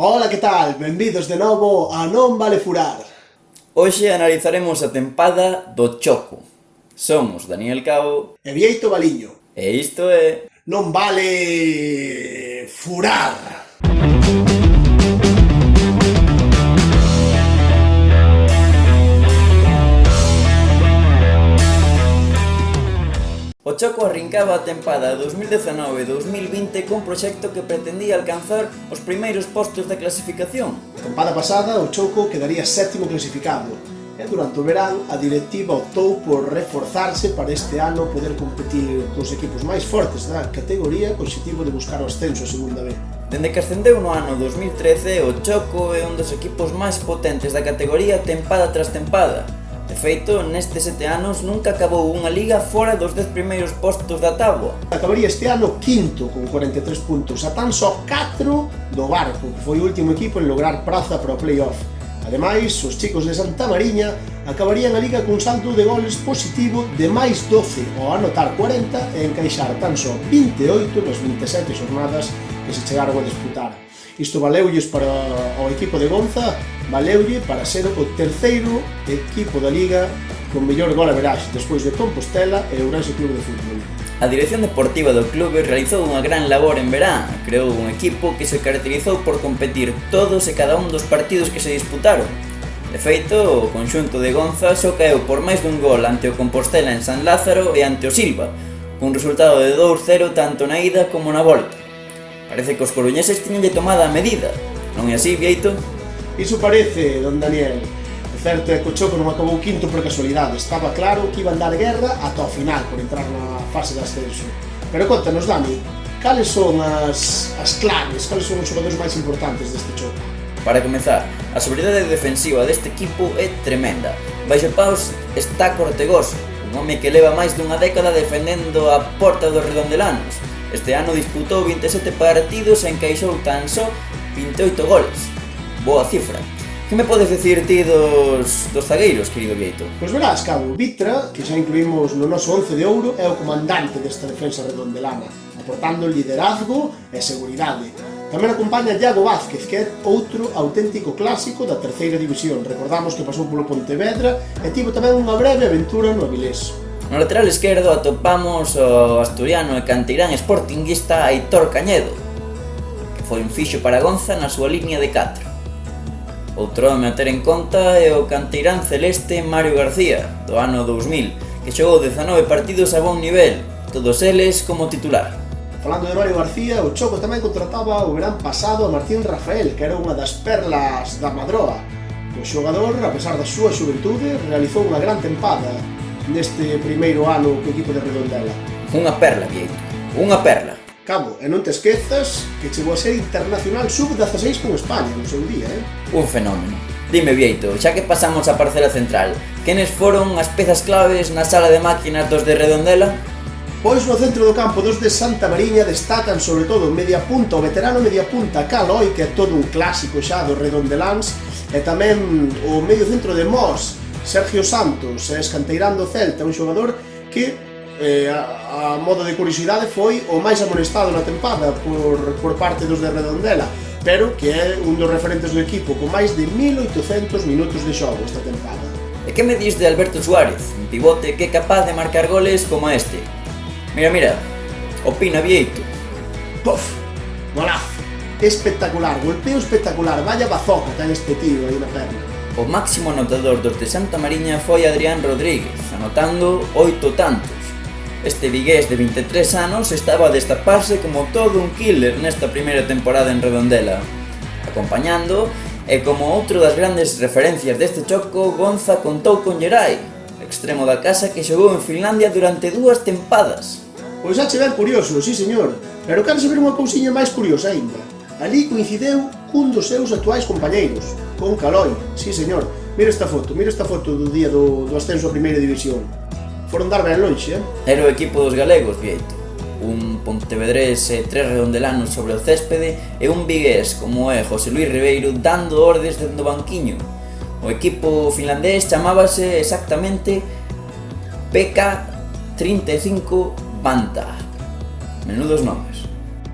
Ola, que tal? Benvidos de novo a Non Vale Furar. Hoxe analizaremos a tempada do Choco. Somos Daniel Cabo E Vieito Baliño. e isto é... Non vale... furar. O Choco arrincaba a tempada 2019-2020 cun proxecto que pretendía alcanzar os primeiros postos da clasificación. A tempada pasada o Choco quedaría sétimo clasificado e durante o verán a directiva optou por reforzarse para este ano poder competir cos equipos máis fortes da categoría co objetivo de buscar o ascenso a segunda vez. Dende que ascendeu no ano 2013, o Choco é un dos equipos máis potentes da categoría tempada tras tempada. De feito, nestes 7 anos nunca acabou unha liga fora dos 10 primeiros postos da táboa. Acabaría este ano quinto con 43 puntos, a tan só 4 do Barco, que foi o último equipo en lograr praza para o play-off. Ademais, os chicos de Santa Mariña acabarían a liga cun salto de goles positivo de máis 12 ao anotar 40 e encaixar tan só 28 nas 27 xornadas que se chegaron a disputar. Isto valeulles para o equipo de Gonza, valeulle para ser o terceiro equipo da liga con mellor gol average despois de Compostela e Ourense Club de Fútbol. A dirección deportiva do clube realizou unha gran labor en verán e creou un equipo que se caracterizou por competir todos e cada un dos partidos que se disputaron. De feito, o conxunto de Gonza só caeu por máis dun gol ante o Compostela en San Lázaro e ante o Silva, cun resultado de 2-0 tanto na ida como na volta. Parece que os coruñeses tiñenlle tomada a medida, non é así, Vieito? Iso parece, don Daniel. O certo é que o Choco non acabou quinto por casualidade. Estaba claro que iban dar guerra ata o final por entrar na fase de ascenso. Pero contanos, Dani, cales son as claves, cales son os xogadores máis importantes deste Choco? Para comezar, a sobriedade defensiva deste equipo é tremenda. Baixo paus está Cortegoso, un home que leva máis dunha década defendendo a porta dos redondelanos. Este ano disputou 27 partidos e encaixou tan só 28 goles. Boa cifra. Que me podes decir ti dos zagueiros, querido Vieito? Pois verás, Cabo, Vitra, que xa incluímos no noso 11 de ouro, é o comandante desta defensa redondelana, aportando liderazgo e seguridade. Tamén acompaña Iago Vázquez, que é outro auténtico clásico da terceira división. Recordamos que pasou polo Pontevedra e tivo tamén unha breve aventura no Avilés. No lateral esquerdo atopamos o asturiano e canteirán sportinguista Aitor Cañedo, que foi un fixo para Gonza na súa línea de 4. Outro home a ter en conta é o canteirán celeste Mario García, do ano 2000, que xogou 19 partidos a bon nivel, todos eles como titular. Falando de Mario García, o Choco tamén contrataba o verán pasado a Martín Rafael, que era unha das perlas da Madroa. O xogador, a pesar da súa xuventude, realizou unha gran tempada neste primeiro ano co equipo de Redondela. Unha perla, Vieito, unha perla. Cabo, e non te esquezas que chegou a ser internacional sub-16 con España no seu día, Un fenómeno. Dime, Vieito, xa que pasamos á parcela central, quenes foron as pezas claves na sala de máquinas dos de Redondela? Pois no centro do campo dos de Santa Mariña destacan sobre todo o mediapunta, o veterano mediapunta Caloi, que é todo un clásico xa dos redondeláns, e tamén o medio centro de Mos, Sergio Santos, escanteirán do Celta, un xogador que, a modo de curiosidade, foi o máis amonestado na tempada por parte dos de Redondela, pero que é un dos referentes do equipo con máis de 1800 minutos de xogo esta tempada. E que me dis de Alberto Suárez, un pivote que é capaz de marcar goles como este? Mira, opina, Vieito. Puf, golazo, espectacular, golpeo espectacular, vaya bazoca ten este tío aí na perna. O máximo anotador dos de Santa Mariña foi Adrián Rodríguez, anotando 8 tantos. Este vigués de 23 anos estaba a destaparse como todo un killer nesta primeira temporada en Redondela. Acompañando, e como outro das grandes referencias deste Choco, Gonza contou con Gerai, extremo da casa que xogou en Finlandia durante 2 tempadas. Pois xa che ben curioso, sí señor, pero quero saber unha cousiña máis curiosa aínda. Ali coincideu cun dos seus actuais compañeiros, con Caloi, sí señor. Mira esta foto do día do ascenso a primeira división. Foron dar ben lonxe, Era o equipo dos galegos, Vieito. Un pontevedrés e 3 redondelanos sobre o céspede e un vigués como é José Luis Ribeiro dando ordes dende o banquiño. O equipo finlandés chamábase exactamente PK35 Vanta. Menudos nomes.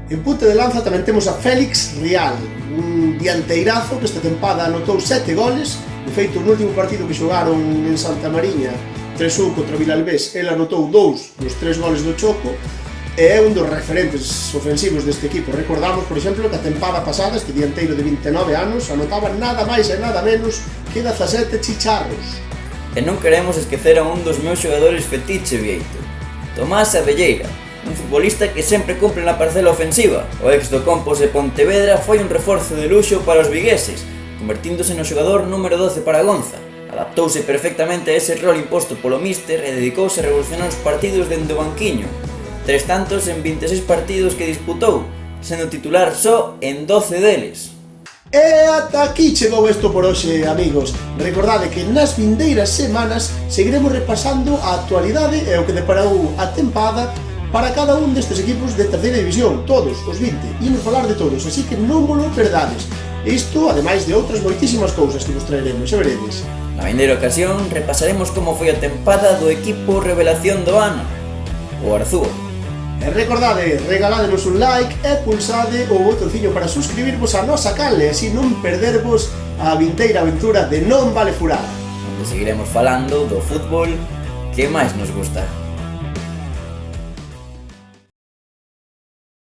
En punta de lanza tamén temos a Félix Rial, un dianteirazo que esta tempada anotou 7 goles. De feito, no último partido que xogaron en Santa Mariña 3-1 contra o Vilalbés, ele anotou 2 dos 3 goles do Choco e é un dos referentes ofensivos deste equipo. Recordamos, por exemplo, que a tempada pasada este dianteiro de 29 anos anotaba nada máis e nada menos que 17 chicharros. E non queremos esquecer a un dos meus xogadores fetiche, Vieito, Tomás Abelleira, un futbolista que sempre cumple na parcela ofensiva. O ex do Compos de Pontevedra foi un reforzo de luxo para os vigueses, convertíndose no xogador número 12 para Gonza. Adaptouse perfectamente a ese rol imposto polo míster e dedicouse a revolucionar os partidos dende o banquiño. 3 tantos en 26 partidos que disputou, sendo titular só en 12 deles. E ata aquí chegou isto por hoxe, amigos. Recordade que nas vindeiras semanas seguiremos repasando a actualidade e o que deparou a tempada para cada un destes equipos de terceira división, todos, os 20, imos falar de todos, así que non vos lo perdades. Isto, ademais de outras moitísimas cousas que vos traeremos, xa veredes. Na vindeira ocasión repasaremos como foi a tempada do equipo revelación do ano, o Arzúa. E recordade, regaládenos un like e pulsade o botonciño para suscribirvos a nosa canle, así non perdervos a vindeira aventura de Non Vale Furar, onde seguiremos falando do fútbol que máis nos gusta.